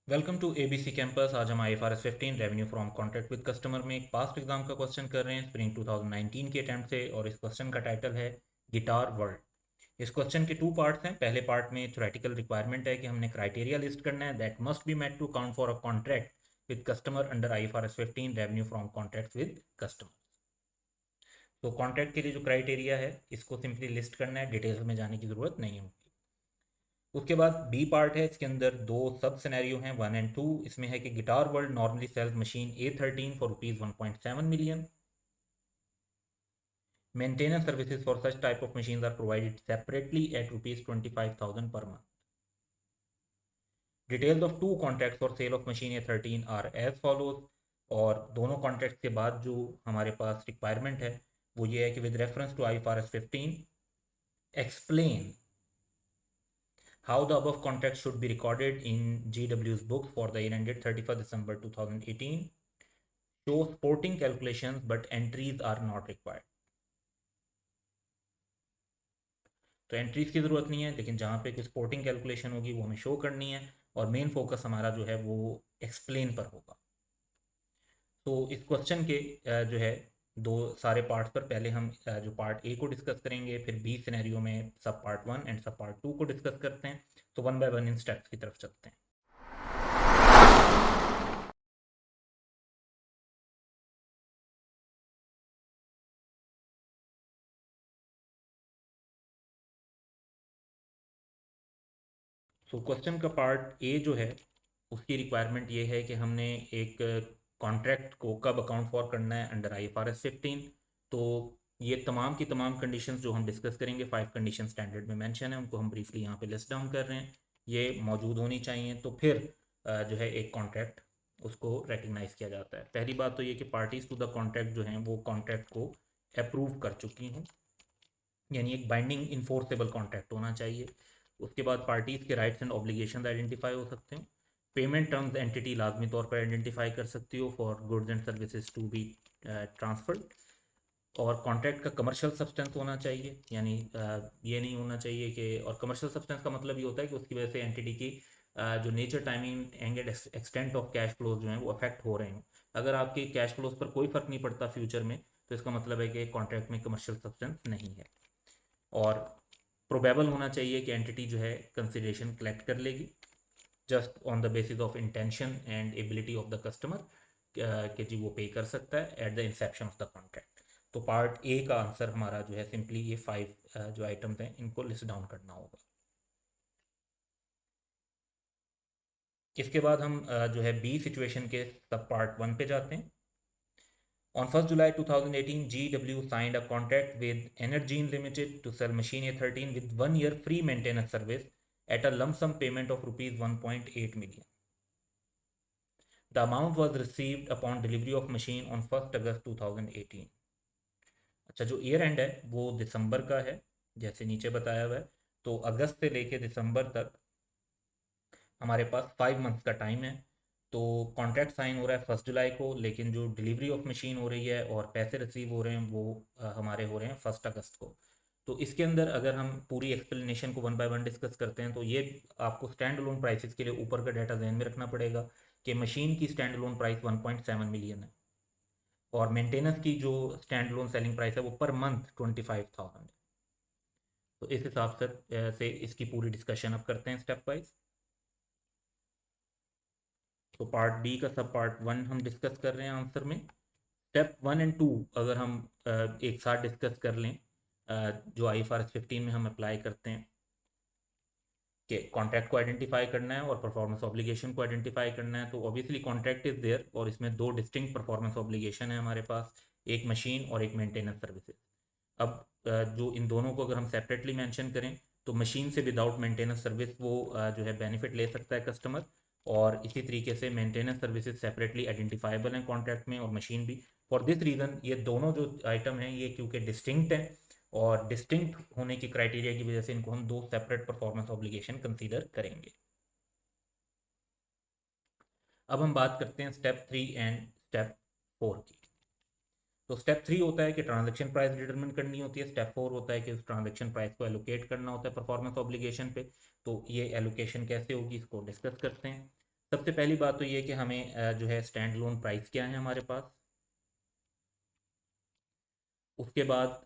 Welcome to ABC campus. आज हम IFRS 15 revenue from contract with customer में एक पास्ट एग्जाम का क्वेश्चन कर रहे हैं स्प्रिंग 2019 के अटैम्प्ट से, और इस क्वेश्चन का टाइटल है गिटार वर्ल्ड। इस क्वेश्चन के टू पार्ट्स हैं। पहले पार्ट में थ्योरेटिकल रिक्वायरमेंट है कि हमने क्राइटेरिया लिस्ट करना है that must be met to count for a contract with customer under IFRS 15 revenue from contract with customer. तो कॉन्ट्रैक्ट के लिए जो क्राइटेरिया है इसको सिंपली लिस्ट करना है, डिटेल्स में जाने की ज़रूरत नहीं होगी। उसके बाद बी पार्ट है, इसके अंदर दो सब सिनेरियो हैं 1 और 2। इसमें है कि guitar world normally sells machine A13 for ₹1.7 million। Maintenance services for such type of machines are provided separately at ₹25,000 per month. Details of two contract for sale of machine A13 are as follows. और दोनों contract के बाद जो हमारे पास requirement है वो ये है कि with reference to IFRS 15 explain how the above contract should be recorded in GW's books for the year ended 31st December 2018. Show sporting calculations but entries are not required. तो एंट्रीज की ज़रूरत नहीं है, लेकिन जहाँ पे कोई स्पोर्टिंग कैलकुलेशन होगी वो हमें शो करनी है, और मेन फोकस हमारा जो है वो एक्सप्लेन पर होगा। तो इस क्वेश्चन के जो है दो सारे पार्ट्स पर पहले हम जो पार्ट ए को डिस्कस करेंगे, फिर बी सिनेरियो में सब पार्ट 1 एंड सब पार्ट 2 को डिस्कस करते हैं। तो one by one in steps की तरफ चलते हैं। सो क्वेश्चन का पार्ट ए जो है उसकी रिक्वायरमेंट ये है कि हमने एक कॉन्ट्रैक्ट को कब अकाउंट फॉर करना है अंडर IFRS 15। तो ये तमाम की तमाम कंडीशंस जो हम डिस्कस करेंगे 5 कंडीशन स्टैंडर्ड में मेंशन है, उनको हम ब्रीफली यहाँ पे लिस्ट डाउन कर रहे हैं। ये मौजूद होनी चाहिए तो फिर जो है एक कॉन्ट्रैक्ट उसको रिकग्नाइज किया जाता है। पहली बात तो ये कि पार्टीज टू द कॉन्ट्रैक्ट जो हैं वो कॉन्ट्रैक्ट को अप्रूव कर चुकी हों, यानी एक बाइंडिंग इन्फोर्सेबल कॉन्ट्रैक्ट होना चाहिए। उसके बाद पार्टीज़ के राइट्स एंड ऑब्लिगेशन आइडेंटिफाई हो सकते हैं। पेमेंट टर्म्स एंटिटी लाजमी तौर पर आइडेंटिफाई कर सकती हो for goods and services to be transferred. और कॉन्ट्रैक्ट का कमर्शियल सब्सटेंस होना चाहिए, यानी ये नहीं होना चाहिए कि, और कमर्शियल सब्सटेंस का मतलब ये होता है कि उसकी वजह से एंटिटी की जो nature, timing and extent of cash flows जो हैं वो अफेक्ट हो रहे हैं। अगर आपके कैश फ्लोज पर कोई फ़र्क नहीं पड़ता फ्यूचर में, तो इसका मतलब है कि कॉन्ट्रैक्ट में कमर्शियल सब्सटेंस नहीं है। और प्रोबेबल होना चाहिए कि एंटिटी जो है कंसिडरेशन कलेक्ट कर लेगी just on the basis of intention and ability of the customer कि जी वो पे कर सकता है at the Inception of the contract. तो पार्ट ए का आंसर हमारा जो है सिंपली ये 5 जो आइटम्स हैं इनको लिस्ट डाउन करना होगा। इसके बाद हम जो है बी सिचुएशन के सब पार्ट 1 पे जाते हैं। On 1st July 2018, GW signed a contract with Energine Limited to sell machine A13 with 1 year free maintenance service at a lump sum payment of ₹1.8 million. The amount was received upon delivery of machine on 1st August 2018. अच्छा, जो year and है वो दिसंबर का है जैसे नीचे बताया हुआ है। तो अगस्त से लेके दिसंबर तक हमारे पास 5 मंथ्स का टाइम है। तो कॉन्ट्रैक्ट साइन हो रहा है 1 जुलाई को, लेकिन जो डिलीवरी ऑफ मशीन हो रही है और पैसे रिसीव हो रहे हैं वो हमारे हो रहे हैं 1 अगस्त को। तो इसके अंदर अगर हम पूरी एक्सप्लेनेशन को वन बाय वन डिस्कस करते हैं तो ये आपको स्टैंड लोन प्राइसेस के लिए ऊपर का डाटा ध्यान में रखना पड़ेगा कि मशीन की स्टैंड लोन प्राइस 1.7 मिलियन है, और मेंटेनेंस की जो स्टैंड लोन सेलिंग प्राइस है वो पर मंथ 25,000 है। तो इस हिसाब से इसकी पूरी डिस्कशन अब करते हैं स्टेप वाइज। तो पार्ट बी का सब पार्ट 1 हम डिस्कस कर रहे हैं आंसर में। स्टेप 1 और 2 अगर हम एक साथ डिस्कस कर लें, जो IFRS 15 में हम अप्लाई करते हैं कि कॉन्ट्रैक्ट को आइडेंटिफाई करना है और परफॉर्मेंस ऑब्लिगेशन को आइडेंटिफाई करना है, तो ऑब्वियसली कॉन्ट्रैक्ट इज देयर और इसमें दो डिस्टिंक्ट परफॉर्मेंस ऑब्लिगेशन है हमारे पास, एक मशीन और एक मेंटेनेंस सर्विसेज। अब जो इन दोनों को अगर हम सेपरेटली मेंशन करें तो मशीन से विदाउट मेंटेनेंस सर्विस वो जो है बेनिफिट ले सकता है कस्टमर, और इसी तरीके से मेंटेनेंस सर्विसेज सेपरेटली आइडेंटिफाइबल हैं कॉन्ट्रैक्ट में, और मशीन भी। फॉर दिस रीज़न ये दोनों जो आइटम हैं ये क्योंकि डिस्टिंक्ट हैं, और डिस्टिंक्ट होने की क्राइटेरिया की वजह से इनको हम दो सेपरेट परफॉर्मेंस ऑब्लिगेशन कंसीडर करेंगे। अब हम बात करते हैं स्टेप 3 एंड स्टेप 4 की। तो स्टेप 3 होता है कि ट्रांजैक्शन प्राइस डिटरमिन करनी होती है, स्टेप 4 होता है कि उस ट्रांजैक्शन प्राइस को एलोकेट करना होता है परफॉर्मेंस ऑब्लिगेशन पे। तो ये एलोकेशन कैसे होगी इसको डिस्कस करते हैं। सबसे पहली बात तो ये कि हमें जो है स्टैंड लोन प्राइस क्या है हमारे पास। उसके बाद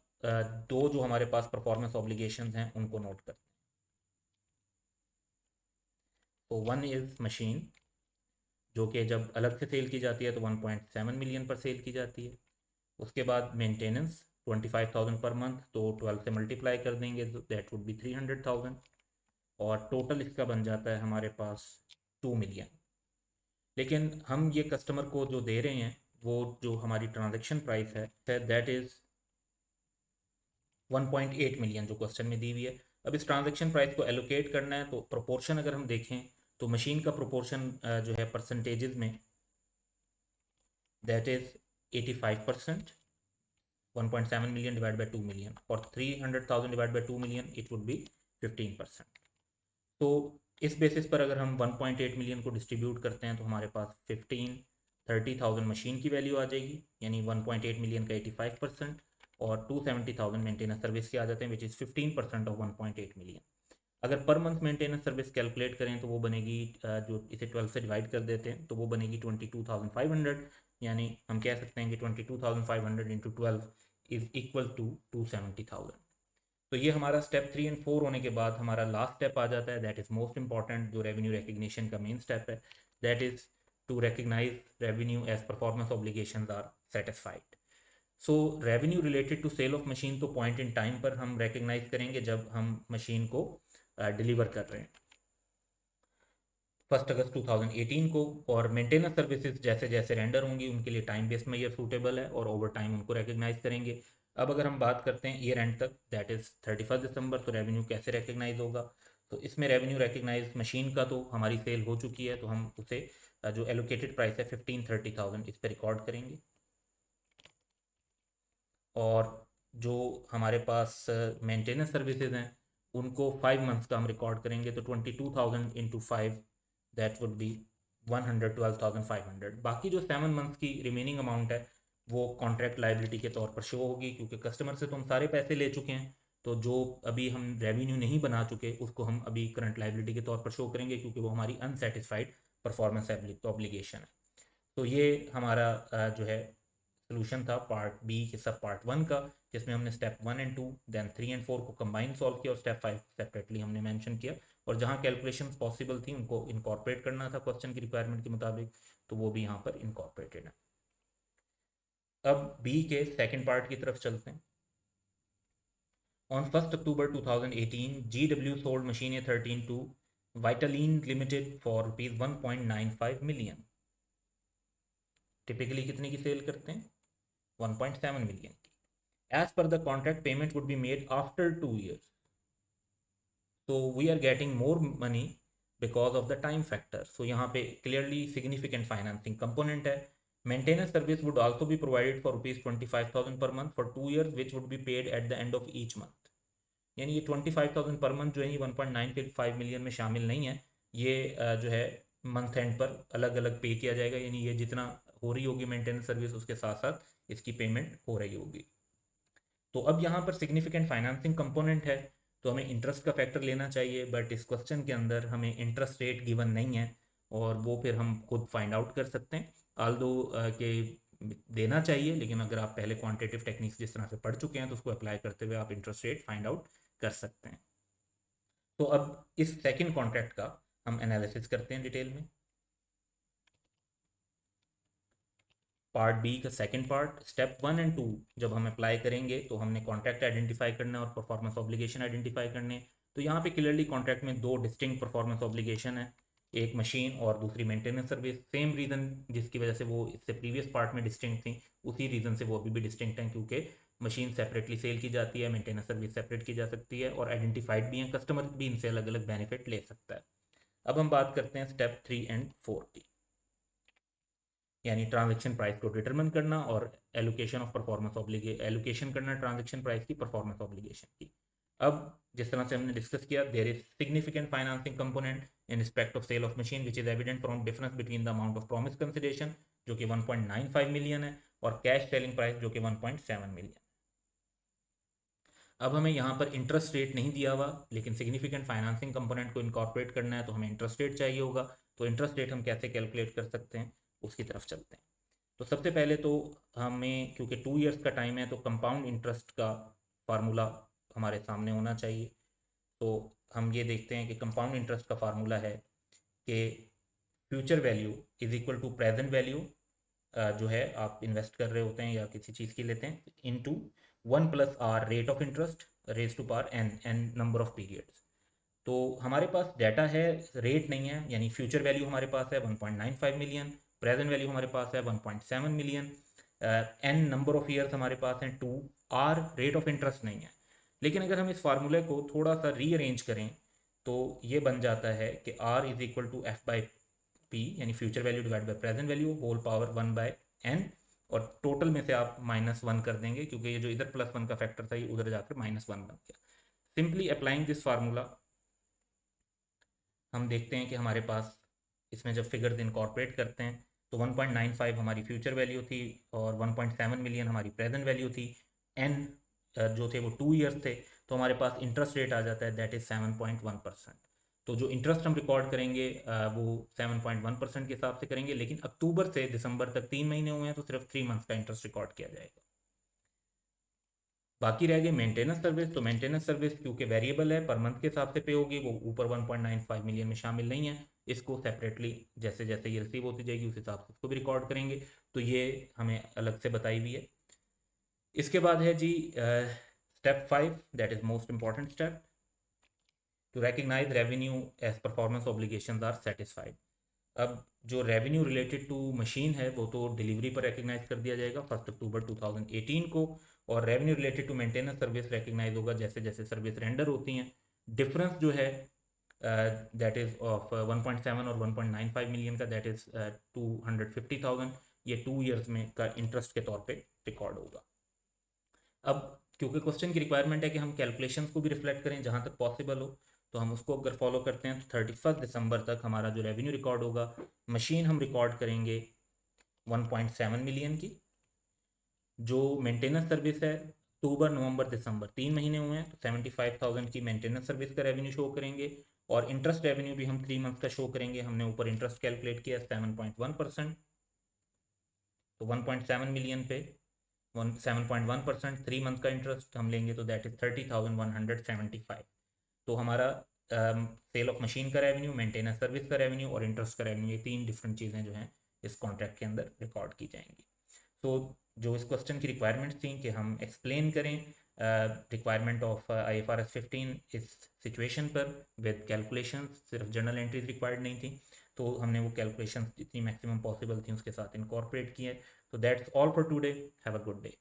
दो जो हमारे पास परफॉर्मेंस ऑब्लिगेशंस हैं उनको नोट करते हैं। तो वन इज़ मशीन, जो कि जब अलग से सेल की जाती है तो 1.7 मिलियन पर सेल की जाती है। उसके बाद मेंटेनेंस 25,000 पर मंथ, तो 12 से मल्टीप्लाई कर देंगे तो दैट वुड बी 300,000, और टोटल इसका बन जाता है हमारे पास 2 मिलियन। लेकिन हम ये कस्टमर को जो दे रहे हैं वो जो हमारी ट्रांजैक्शन प्राइस है दैट इज़ 1.8 मिलियन जो क्वेश्चन में दी हुई है। अब इस ट्रांजैक्शन प्राइस को एलोकेट करना है, तो प्रोपोर्शन अगर हम देखें तो मशीन का प्रोपोर्शन जो है परसेंटेजेस में that is 85%, 1.7 million divide by 2 million, और 300,000 divide by 2 million it would be 15%। तो इस बेसिस पर अगर हम 1.8 मिलियन को डिस्ट्रीब्यूट करते हैं तो हमारे पास 30,000 मशीन की वैल्यू आ जाएगी, यानी 1.8 मिलियन का 85%, और 270,000 मेंटेनेंस सर्विस के आ जाते हैं विच इज़ 15% ऑफ 1.8 मिलियन। अगर per month maintenance service calculate करें तो वो बनेगी जो इसे 12 से डिवाइड कर देते हैं तो वो बनेगी 22,500, यानी हम कह सकते हैं कि 22,500 इंटू 12 इज इक्वल टू 270,000। तो ये हमारा स्टेप 3 और 4 होने के बाद हमारा लास्ट स्टेप आ जाता है, दैट इज़ मोस्ट इंपॉर्टेंट, जो रेवेन्यू रिकग्निशन का मेन स्टेप है, that is to recognise revenue as performance obligations are satisfied. So revenue related to sale of machine तो पॉइंट इन टाइम पर हम रिकग्नाइज करेंगे जब हम मशीन को डिलीवर कर रहे हैं 1 अगस्त 2018 को, और मेंटेनेंस सर्विसेज जैसे जैसे रेंडर होंगी उनके लिए टाइम बेस्ड मेजर सूटेबल है और ओवर टाइम उनको रिकग्नाइज करेंगे। अब अगर हम बात करते हैं ईयर एंड तक, दैट इज़ 31 दिसंबर, तो रेवेन्यू कैसे रिकग्नाइज होगा। तो इसमें रेवेन्यू रिकग्नाइज मशीन का तो हमारी सेल हो चुकी है, तो हम उसे जो एलोकेटेड प्राइस है 15,30,000 इस पर रिकॉर्ड करेंगे, और जो हमारे पास मेंटेनेंस सर्विसेज हैं उनको 5 मंथ्स का हम रिकॉर्ड करेंगे, तो 22,000 इंटू 5 दैट वुड बी 112,500। बाकी जो 7 मंथ्स की रिमेनिंग अमाउंट है वो कॉन्ट्रैक्ट लाइबिलिटी के तौर पर शो होगी, क्योंकि कस्टमर से तो हम सारे पैसे ले चुके हैं, तो जो अभी हम रेवेन्यू नहीं बना चुके उसको हम अभी करंट लाइबिलिटी के तौर पर शो करेंगे, क्योंकि वो हमारी अनसेटिस्फाइड परफॉर्मेंस ऑब्लिगेशन है। तो ये हमारा जो है सोल्यूशन था पार्ट बी के सब पार्ट 1 का, जिसमें हमने स्टेप 1 एंड 2 देन 3 एंड 4 को कंबाइन सॉल्व किया और स्टेप 5 सेपरेटली हमने मेंशन किया, और जहां कैलकुलेशंस पॉसिबल थी उनको इनकॉर्पोरेट करना था क्वेश्चन की रिक्वायरमेंट के मुताबिक, तो वो भी यहाँ पर इनकॉर्पोरेटेड है। अब बी के सेकेंड पार्ट की तरफ चलते हैं। On 1st October 2018, GW sold machine A13 to Vitaline Limited for rupees 1.95 million। Typically कितने की सेल करते हैं, 1.7 मिलियन की। As per the contract, payment would be made after 2 years. So we are getting more money because of the time factor. So यहाँ पे clearly significant financing component है। Maintenance service would also be provided for rupees 25,000 per month for 2 years, which would be paid at the end of each month. यानी ये 25,000 per month जो है ये 1.95 million में शामिल नहीं है, ये जो है मंथ एंड पर अलग अलग पे किया जाएगा, यानी ये जितना हो रही होगी मेंटेनेंस सर्विस उसके साथ साथ इसकी पेमेंट हो रही होगी। तो अब यहाँ पर सिग्निफिकेंट फाइनेंसिंग कंपोनेंट है, तो हमें इंटरेस्ट का फैक्टर लेना चाहिए, बट इस क्वेश्चन के अंदर हमें इंटरेस्ट रेट गिवन नहीं है, और वो फिर हम खुद फाइंड आउट कर सकते हैं। आल्दो के देना चाहिए, लेकिन अगर आप पहले क्वांटिटेटिव टेक्निक्स जिस तरह से पढ़ चुके हैं तो उसको अप्लाई करते हुए आप इंटरेस्ट रेट फाइंड आउट कर सकते हैं। तो अब इस सेकंड कॉन्ट्रैक्ट का हम एनालिसिस करते हैं डिटेल में। पार्ट बी का सेकंड पार्ट, स्टेप 1 एंड 2 जब हम अप्लाई करेंगे तो हमने कॉन्ट्रैक्ट आइडेंटिफाई करना है और परफॉर्मेंस ऑब्लिगेशन आइडेंटिफाई करने। तो यहाँ पे क्लियरली कॉन्ट्रैक्ट में दो डिस्टिंक्ट परफॉर्मेंस ऑब्लिगेशन है, एक मशीन और दूसरी मेंटेनेंस सर्विस। सेम रीज़न जिसकी वजह से वो इससे प्रीवियस पार्ट में डिस्टिंक्ट थी, उसी रीज़न से वो अभी भी डिस्टिंक्ट हैं, क्योंकि मशीन सेपरेटली सेल की जाती है, मेंटेनेंस सर्विस सेपरेट की जा सकती है, और आइडेंटिफाइड भी हैं, कस्टमर भी इनसे अलग अलग बेनिफिट ले सकता है। अब हम बात करते हैं स्टेप 3 एंड 4 की, यानी ट्रांजैक्शन प्राइस को डिटरमिन करना और एलोकेशन ऑफ परफॉर्मेंस एलोकेशन करना ट्रांजैक्शन प्राइस की परफॉर्मेंस ऑब्लिगेशन की। अब जिस तरह से हमने डिस्कस किया, there is significant financing component in respect of sale of machine which is evident from difference between the amount of promise consideration जो कि 1.95 मिलियन है और कैश सेलिंग प्राइस जो कि 1.7 मिलियन। अब हमें यहाँ पर इंटरेस्ट रेट नहीं दिया हुआ, लेकिन सिग्निफिकेंट फाइनेंसिंग कंपोनेंट को इनकॉर्पोरेट करना है तो हमें इंटरेस्ट रेट चाहिए होगा। तो इंटरेस्ट रेट हम कैसे कैलकुलेट कर सकते हैं उसकी तरफ चलते हैं। तो सबसे पहले तो हमें, क्योंकि 2 इयर्स का टाइम है, तो कंपाउंड इंटरेस्ट का फार्मूला हमारे सामने होना चाहिए। तो हम ये देखते हैं कि कंपाउंड इंटरेस्ट का फार्मूला है कि future value is equal to present value, जो है आप इन्वेस्ट कर रहे होते हैं या किसी चीज़ की लेते हैं, into 1+r rate of interest raise to power n number of periods. तो हमारे पास डाटा है, रेट नहीं है, यानी फ्यूचर वैल्यू हमारे पास है 1.95 मिलियन, प्रेजेंट वैल्यू हमारे पास है 1.7 million, n number of years हमारे पास हैं 2, r रेट ऑफ इंटरेस्ट नहीं है। लेकिन अगर हम इस फार्मूले को थोड़ा सा रीअरेंज करें तो ये बन जाता है कि r is equal to F by P, यानी future value divide by present value whole power 1/n, और टोटल में से आप -1 कर देंगे क्योंकि ये जो इधर +1 का फैक्टर था ये उधर जाकर -1 बन गया। सिंपली अप्लाइंग दिस फार्मूला हम देखते हैं कि हमारे पास इसमें जब फिगर्स इनकॉर्पोरेट करते हैं तो 1.95 हमारी फ्यूचर वैल्यू थी और 1.7 मिलियन हमारी प्रेजेंट वैल्यू थी। n जो थे वो 2 इयर्स थे, तो हमारे पास इंटरेस्ट रेट आ जाता है दैट इज़ 7.1%। तो जो इंटरेस्ट हम रिकॉर्ड करेंगे वो 7.1% के हिसाब से करेंगे, लेकिन अक्टूबर से दिसंबर तक 3 महीने हुए हैं तो सिर्फ 3 मंथ्स का इंटरेस्ट रिकॉर्ड किया जाएगा। बाकी रह गई मेंटेनेंस सर्विस। तो मेंटेनेंस सर्विस क्योंकि वेरिएबल है, पर मंथ के हिसाब से पे होगी, वो ऊपर 1.95 मिलियन में शामिल नहीं है। इसको सेपरेटली जैसे जैसे ये रिसीव होती जाएगी उस हिसाब से इसको भी रिकॉर्ड करेंगे, तो ये हमें अलग से बताई हुई है। इसके बाद है जी step 5, that is most important step, to recognise revenue as performance obligations are satisfied. अब जो रेवेन्यू रिलेटेड टू मशीन है वो तो डिलीवरी पर रिकग्नाइज कर दिया जाएगा 1 अक्टूबर 2018 को, और revenue related to maintenance service recognize होगा जैसे जैसे सर्विस रेंडर होती हैं। डिफरेंस जो है दैट इज़ ऑफ 1.7 और 1.95 मिलियन का, दैट इज़ 250,000, ये 2 इयर्स में का इंटरेस्ट के तौर पे रिकॉर्ड होगा। अब क्योंकि क्वेश्चन की रिक्वायरमेंट है कि हम कैलकुलेशंस को भी रिफ्लेक्ट करें जहाँ तक पॉसिबल हो, तो हम उसको अगर फॉलो करते हैं तो 31 दिसंबर तक हमारा जो रेवेन्यू रिकॉर्ड होगा, मशीन हम रिकॉर्ड करेंगे 1.7 मिलियन की। जो मेंटेनेंस सर्विस है अक्टूबर नवंबर दिसंबर 3 महीने हुए हैं तो 75,000 की मेंटेनेंस सर्विस का रेवेन्यू शो करेंगे, और इंटरेस्ट रेवेन्यू भी हम 3 मंथ का शो करेंगे। हमने ऊपर इंटरेस्ट कैलकुलेट किया 7.1%, तो 1.7 मिलियन पे 7.1% 3 मंथ का इंटरेस्ट हम लेंगे तो दैट इज 30,175। तो हमारा सेल ऑफ मशीन का रेवेन्यू, मेंटेनेंस सर्विस का रेवेन्यू और इंटरेस्ट का रेवेन्यू, ये 3 डिफरेंट चीज़ें जो हैं इस कॉन्ट्रैक्ट के अंदर रिकॉर्ड की जाएंगी। तो जो इस क्वेश्चन की रिक्वायरमेंट्स थी कि हम एक्सप्लेन करें रिक्वायरमेंट ऑफ IFRS 15 इस सिचुएशन पर विद कैलकुलेशन, सिर्फ जर्नल एंट्रीज रिक्वायर्ड नहीं थी, तो हमने वो कैलकुलेशन जितनी मैक्सिमम पॉसिबल थी उसके साथ इनकॉर्पोरेट किए। तो that's all for today, have a good day.